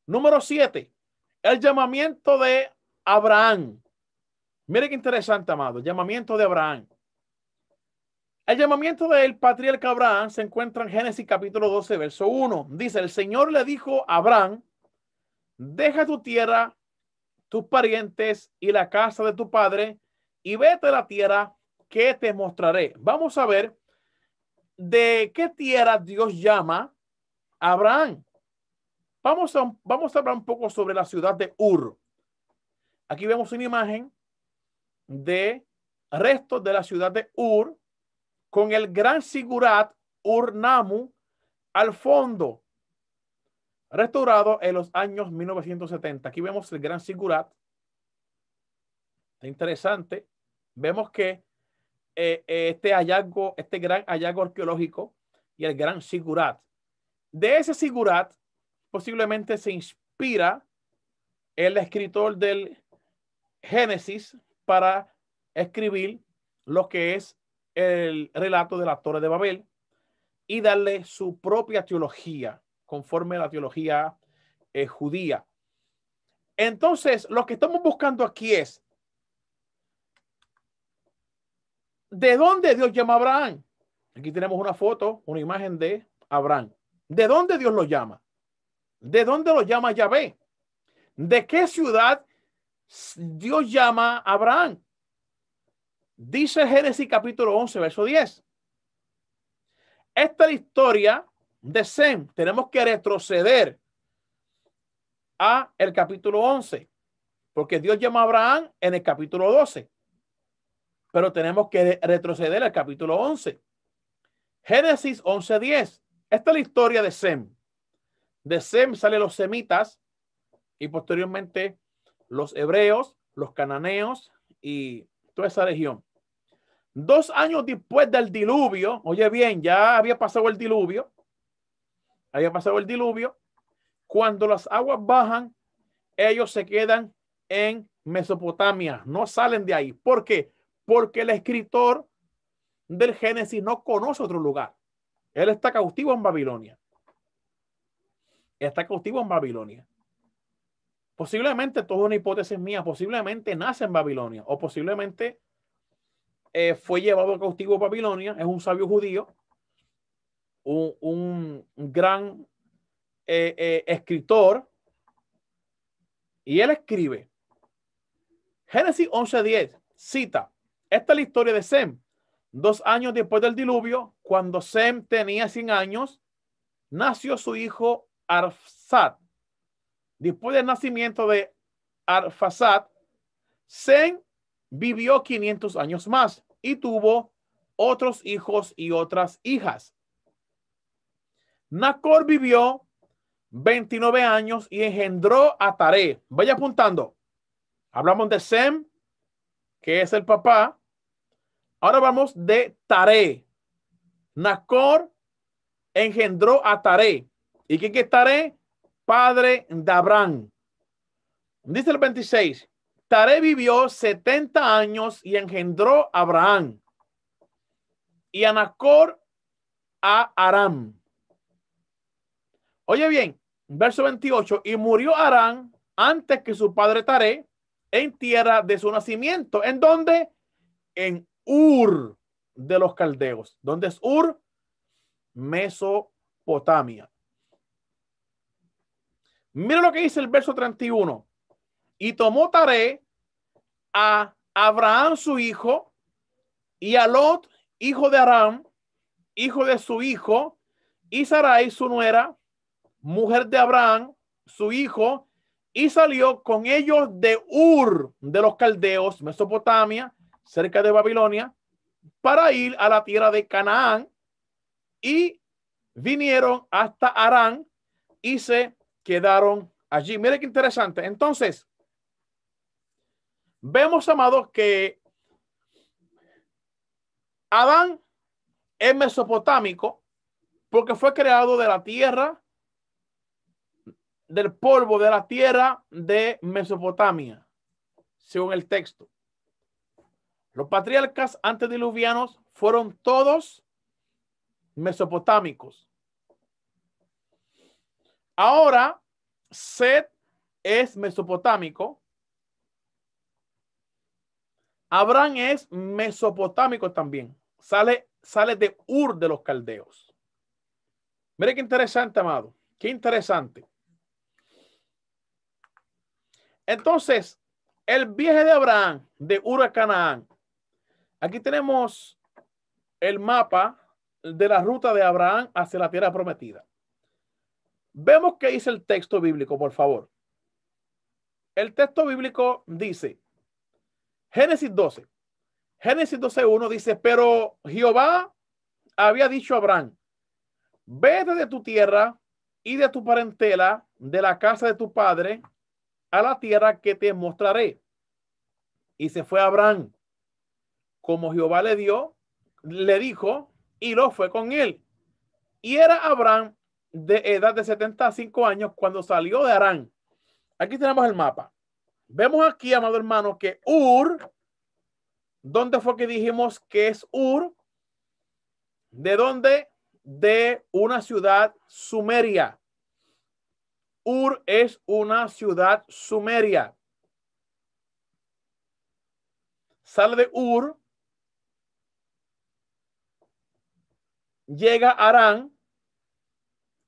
Número 7, el llamamiento de Abraham. Mire qué interesante, amado, el llamamiento de Abraham. El llamamiento del patriarca Abraham se encuentra en Génesis capítulo 12, verso 1. Dice, el Señor le dijo a Abraham, deja tu tierra, tus parientes y la casa de tu padre y vete a la tierra que te mostraré. Vamos a ver de qué tierra Dios llama a Abraham. Vamos a hablar un poco sobre la ciudad de Ur. Aquí vemos una imagen de restos de la ciudad de Ur con el Gran Sigurat Ur-Nammu al fondo, restaurado en los años 1970. Aquí vemos el Gran Sigurat. Está interesante. Vemos que este gran hallazgo arqueológico y el Gran Sigurat. De ese Sigurat posiblemente se inspira el escritor del Génesis para escribir lo que es el relato de la Torre de Babel y darle su propia teología conforme a la teología judía. Entonces, lo que estamos buscando aquí es ¿de dónde Dios llama a Abraham? Aquí tenemos una foto, una imagen de Abraham. ¿De dónde Dios lo llama? ¿De dónde lo llama Yahvé? ¿De qué ciudad Dios llama a Abraham? Dice Génesis capítulo 11, verso 10. Esta es la historia de Sem. Tenemos que retroceder a el capítulo 11, porque Dios llama a Abraham en el capítulo 12. Pero tenemos que retroceder al capítulo 11. Génesis 11:10. Esta es la historia de Sem. De Sem salen los semitas y posteriormente los hebreos, los cananeos y toda esa región. 2 años después del diluvio, oye bien, ya había pasado el diluvio. Cuando las aguas bajan, ellos se quedan en Mesopotamia, no salen de ahí. ¿Por qué? Porque el escritor del Génesis no conoce otro lugar. Él está cautivo en Babilonia. Posiblemente, toda una hipótesis mía, posiblemente nace en Babilonia o posiblemente fue llevado cautivo a Babilonia. Es un sabio judío, un gran escritor, y él escribe Génesis 11:10, cita, esta es la historia de Sem. 2 años después del diluvio, cuando Sem tenía 100 años, nació su hijo Arfaxad. Después del nacimiento de Arfaxad, Sem vivió 500 años más y tuvo otros hijos y otras hijas. Nacor vivió 29 años y engendró a Taré. Vaya apuntando. Hablamos de Sem, que es el papá. Ahora vamos de Taré. Nacor engendró a Taré. ¿Y quién es Taré? Padre de Abraham. Dice el 26. Taré vivió 70 años y engendró a Abraham. Y a Nacor a Aram. Oye bien, verso 28. Y murió Aram antes que su padre Taré en tierra de su nacimiento. ¿En dónde? En Ur de los caldeos. ¿Dónde es Ur? Mesopotamia. Mira lo que dice el verso 31. Y tomó Taré a Abraham su hijo y a Lot, hijo de Aram, hijo de su hijo, y Sarai su nuera, mujer de Abraham su hijo, y salió con ellos de Ur de los Caldeos, Mesopotamia, cerca de Babilonia, para ir a la tierra de Canaán, y vinieron hasta Harán y se quedaron allí. Mire qué interesante. Entonces, vemos, amados, que Adán es mesopotámico porque fue creado de la tierra, del polvo de la tierra de Mesopotamia, según el texto. Los patriarcas antediluvianos fueron todos mesopotámicos. Ahora, Set es mesopotámico. Abraham es mesopotámico también. Sale de Ur de los Caldeos. Mire qué interesante, amado. Qué interesante. Entonces, el viaje de Abraham de Ur a Canaán. Aquí tenemos el mapa de la ruta de Abraham hacia la tierra prometida. Vemos qué dice el texto bíblico, por favor. El texto bíblico dice, Génesis 12. Génesis 12:1 dice, pero Jehová había dicho a Abraham, vete de tu tierra y de tu parentela, de la casa de tu padre, a la tierra que te mostraré. Y se fue Abraham, como Jehová le dijo, y lo fue con él. Y era Abraham de edad de 75 años cuando salió de Harán. Aquí tenemos el mapa. Vemos aquí, amado hermano, que Ur, ¿dónde fue que dijimos que es Ur? ¿De dónde? De una ciudad sumeria. Ur es una ciudad sumeria. Sale de Ur, llega a Harán,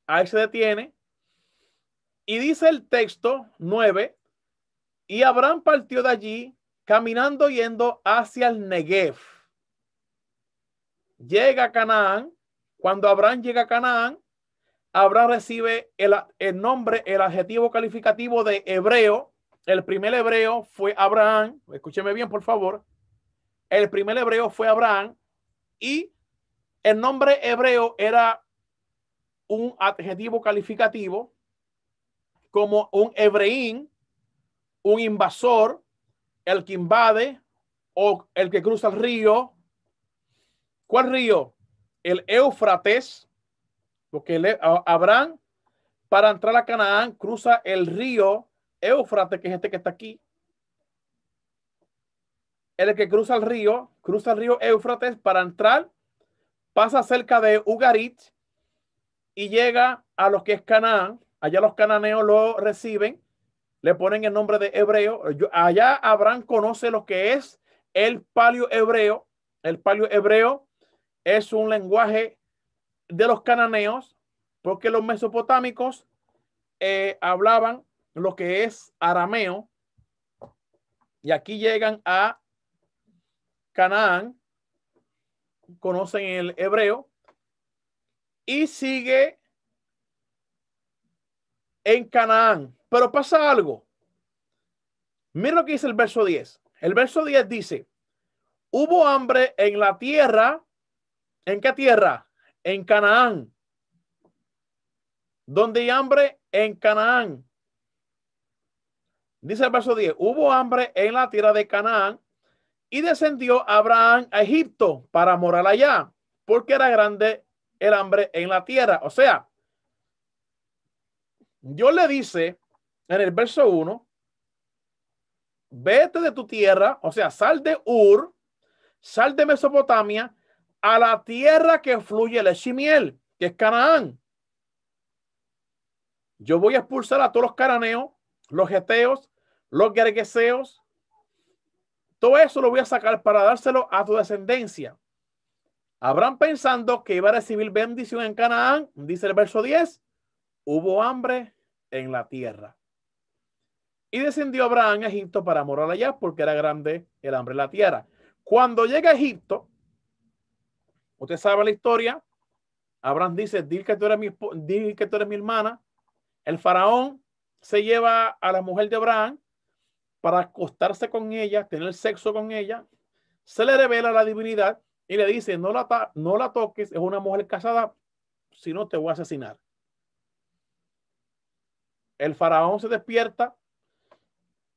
ahí se detiene, y dice el texto 9, y Abraham partió de allí caminando yendo hacia el Negev. Llega a Canaán. Cuando Abraham llega a Canaán, Abraham recibe el nombre, el adjetivo calificativo de hebreo. El primer hebreo fue Abraham. Escúcheme bien, por favor. El primer hebreo fue Abraham y el nombre hebreo era un adjetivo calificativo como un hebreín, un invasor, el que invade o el que cruza el río. ¿Cuál río? El Éufrates, porque Abraham, para entrar a Canaán, cruza el río Éufrates, que es este que está aquí. El que cruza el río Éufrates para entrar, pasa cerca de Ugarit y llega a lo que es Canaán. Allá los cananeos lo reciben, le ponen el nombre de hebreo. Allá Abraham conoce lo que es el paleo hebreo. El paleo hebreo es un lenguaje de los cananeos, porque los mesopotámicos hablaban lo que es arameo, y aquí llegan a Canaán, conocen el hebreo, y sigue en Canaán. Pero pasa algo. Mira lo que dice el verso 10. El verso 10 dice, hubo hambre en la tierra. ¿En qué tierra? En Canaán. ¿Dónde hay hambre? En Canaán. Dice el verso 10, hubo hambre en la tierra de Canaán y descendió Abraham a Egipto para morar allá, porque era grande el hambre en la tierra. O sea, Dios le dice en el verso 1, vete de tu tierra, o sea, sal de Ur, sal de Mesopotamia, a la tierra que fluye leche y miel, que es Canaán. Yo voy a expulsar a todos los cananeos, los geteos, los gergeseos. Todo eso lo voy a sacar para dárselo a tu descendencia. Abraham, pensando que iba a recibir bendición en Canaán, dice el verso 10, hubo hambre en la tierra. Y descendió Abraham a Egipto para morar allá, porque era grande el hambre en la tierra. Cuando llega a Egipto, usted sabe la historia. Abraham dice, di que tú eres mi hermana. El faraón se lleva a la mujer de Abraham para acostarse con ella, tener sexo con ella. Se le revela la divinidad y le dice, no la toques, es una mujer casada, si no te voy a asesinar. El faraón se despierta,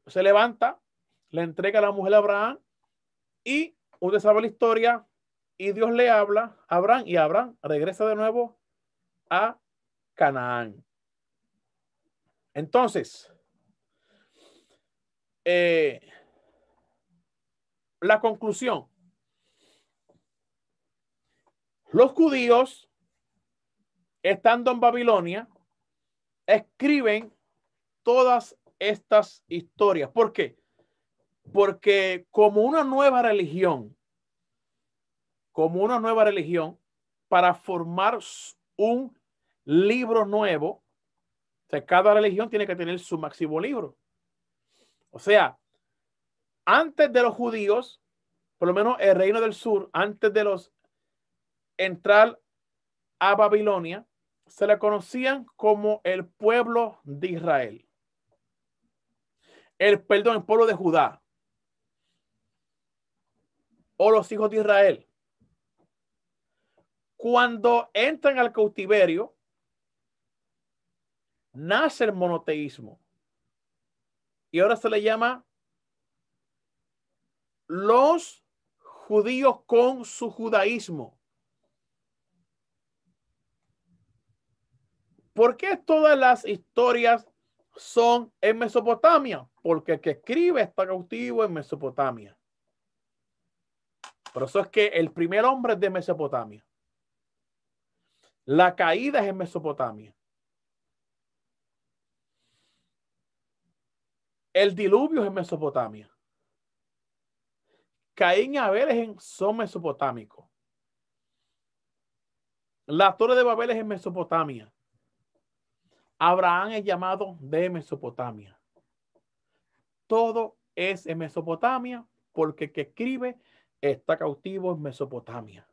se levanta, le entrega a la mujer a Abraham y usted sabe la historia y Dios le habla a Abraham y Abraham regresa de nuevo a Canaán. Entonces, la conclusión. Los judíos, estando en Babilonia, escriben todas estas historias. ¿Por qué? Porque como una nueva religión, para formar un libro nuevo, o sea, cada religión tiene que tener su máximo libro. O sea, antes de los judíos, por lo menos el reino del sur, antes de los entrar a Babilonia, se le conocían como el pueblo de Israel. El pueblo de Judá. O los hijos de Israel. Cuando entran al cautiverio, nace el monoteísmo. Y ahora se le llama los judíos con su judaísmo. ¿Por qué todas las historias son en Mesopotamia? Porque el que escribe está cautivo en Mesopotamia. Por eso es que el primer hombre es de Mesopotamia. La caída es en Mesopotamia. El diluvio es en Mesopotamia. Caín y Abel son mesopotámicos. La Torre de Babel es en Mesopotamia. Abraham es llamado de Mesopotamia. Todo es en Mesopotamia porque el que escribe está cautivo en Mesopotamia.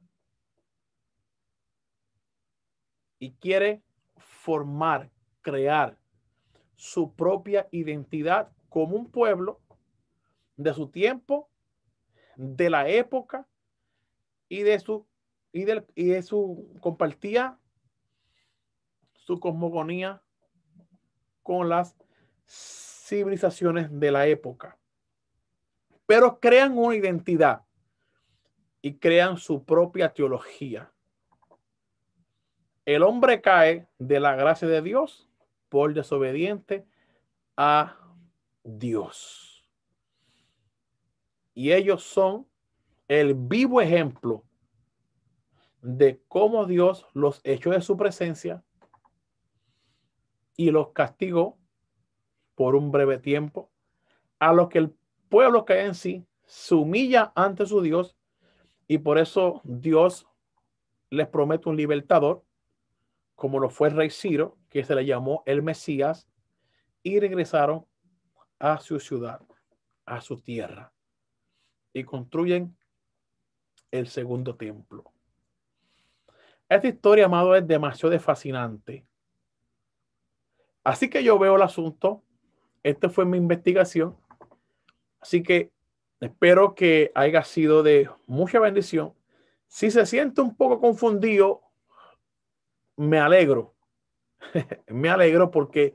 Y quiere formar, crear su propia identidad como un pueblo de su tiempo, de la época y de su compartía su cosmogonía con las civilizaciones de la época. Pero crean una identidad y crean su propia teología. El hombre cae de la gracia de Dios por desobediente a Dios. Y ellos son el vivo ejemplo de cómo Dios los echó de su presencia y los castigó por un breve tiempo, a lo que el pueblo que en sí se humilla ante su Dios y por eso Dios les promete un libertador, como lo fue el rey Ciro, que se le llamó el Mesías, y regresaron a su ciudad, a su tierra, y construyen el segundo templo. Esta historia, amado, es demasiado fascinante. Así que yo veo el asunto. Esta fue mi investigación. Así que espero que haya sido de mucha bendición. Si se siente un poco confundido, me alegro. Me alegro porque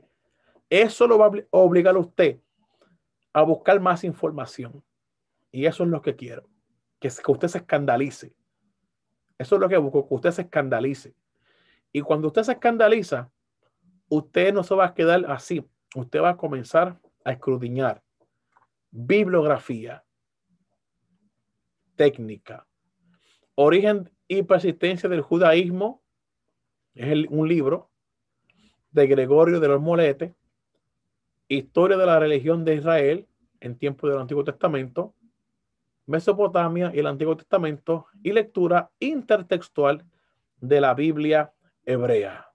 eso lo va a obligar a usted a buscar más información. Y eso es lo que quiero. Que usted se escandalice. Eso es lo que busco, que usted se escandalice. Y cuando usted se escandaliza, usted no se va a quedar así. Usted va a comenzar a escudriñar bibliografía, técnica, origen y persistencia del judaísmo. Es un libro de Gregorio de los Moletes. Historia de la religión de Israel en tiempos del Antiguo Testamento, Mesopotamia y el Antiguo Testamento, y lectura intertextual de la Biblia hebrea.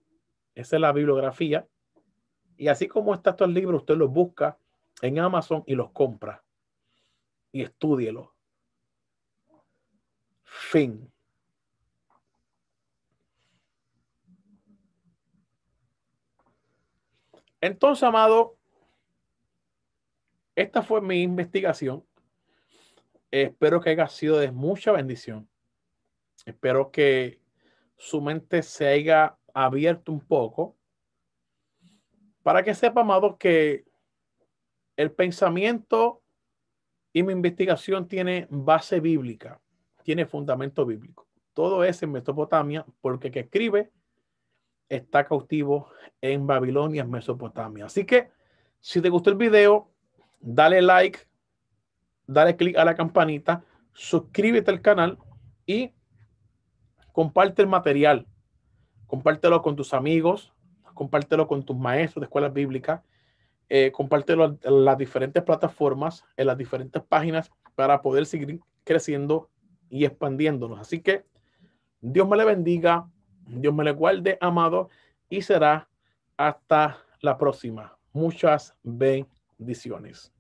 Esa es la bibliografía. Y así como está estos libros, usted los busca en Amazon y los compra. Y estúdielo. Fin. Entonces, amado, esta fue mi investigación. Espero que haya sido de mucha bendición. Espero que su mente se haya abierto un poco para que sepa, amado, que el pensamiento y mi investigación tiene base bíblica, tiene fundamento bíblico. Todo es en Mesopotamia, porque el que escribe está cautivo en Babilonia, en Mesopotamia. Así que si te gustó el video, dale like, dale click a la campanita, suscríbete al canal y comparte el material. Compártelo con tus amigos, compártelo con tus maestros de escuelas bíblicas, compártelo en las diferentes plataformas, en las diferentes páginas para poder seguir creciendo y expandiéndonos. Así que Dios me le bendiga, Dios me le guarde, amado, y será hasta la próxima. Muchas bendiciones.